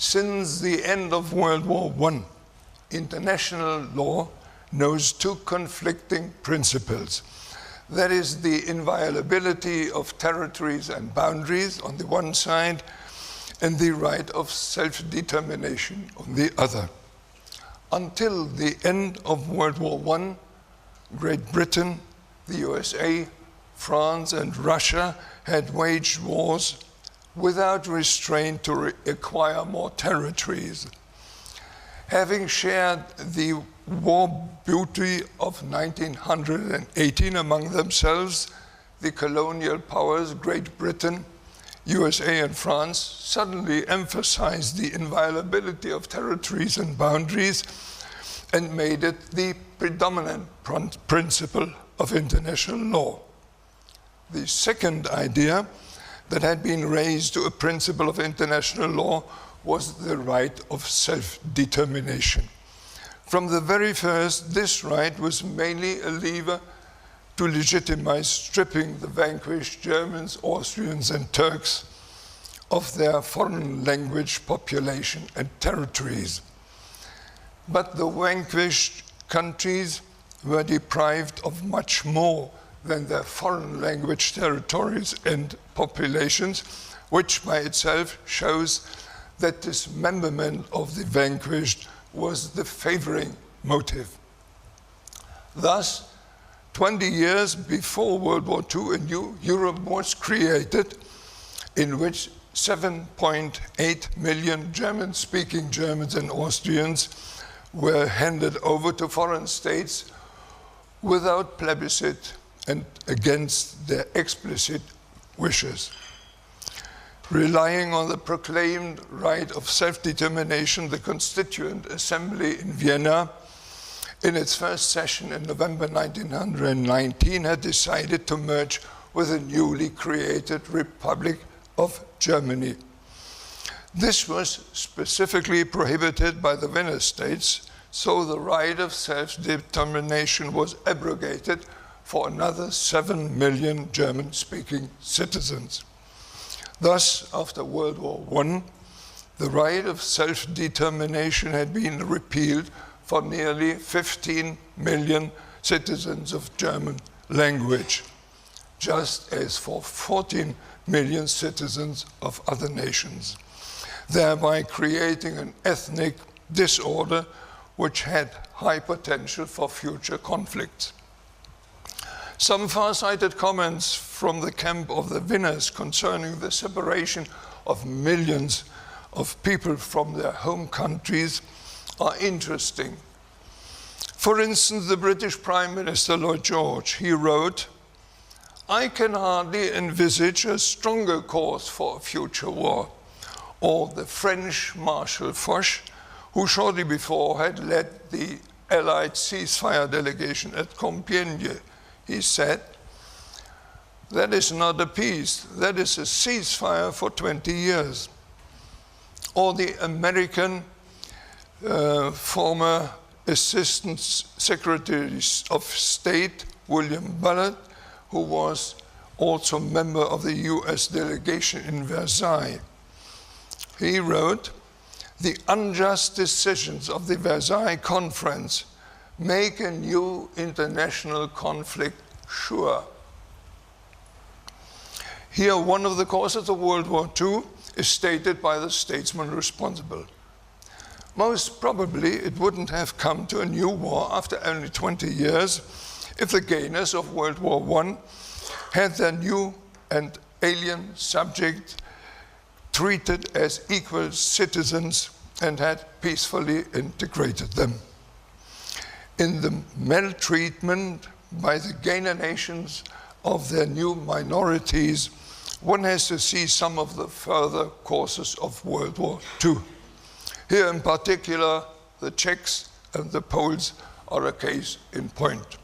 Since the end of World War I, international law knows two conflicting principles. That is the inviolability of territories and boundaries on the one side, and the right of self-determination on the other. Until the end of World War I, Great Britain, the USA, France, and Russia had waged wars without restraint to acquire more territories. Having shared the war booty of 1918 among themselves, the colonial powers, Great Britain, USA, and France, suddenly emphasized the inviolability of territories and boundaries and made it the predominant principle of international law. The second idea that had been raised to a principle of international law was the right of self-determination. From the very first, this right was mainly a lever to legitimize stripping the vanquished Germans, Austrians, and Turks of their foreign language population and territories. But the vanquished countries were deprived of much more than their foreign language territories and populations, which by itself shows that dismemberment of the vanquished was the favoring motive. Thus, 20 years before World War II, a new Europe was created in which 7.8 million German-speaking Germans and Austrians were handed over to foreign states without plebiscite and against their explicit wishes. Relying on the proclaimed right of self-determination, the Constituent Assembly in Vienna, in its first session in November 1919, had decided to merge with the newly created Republic of Germany. This was specifically prohibited by the Wiener States, so the right of self-determination was abrogated for another 7 million German-speaking citizens. Thus, after World War I, the right of self-determination had been repealed for nearly 15 million citizens of German language, just as for 14 million citizens of other nations, thereby creating an ethnic disorder which had high potential for future conflicts. Some far-sighted comments from the camp of the winners concerning the separation of millions of people from their home countries are interesting. For instance, the British Prime Minister Lloyd George, he wrote, "I can hardly envisage a stronger cause for a future war." Or the French Marshal Foch, who shortly before had led the Allied ceasefire delegation at Compiègne, he said, "That is not a peace, that is a ceasefire for 20 years. Or the American former Assistant Secretary of State, William Ballard, who was also a member of the US delegation in Versailles. He wrote, "The unjust decisions of the Versailles Conference make a new international conflict sure." Here, one of the causes of World War II is stated by the statesman responsible. Most probably, it wouldn't have come to a new war after only 20 years if the gainers of World War I had their new and alien subject treated as equal citizens and had peacefully integrated them. In the maltreatment by the gainer nations of their new minorities, one has to see some of the further causes of World War II. Here in particular, the Czechs and the Poles are a case in point.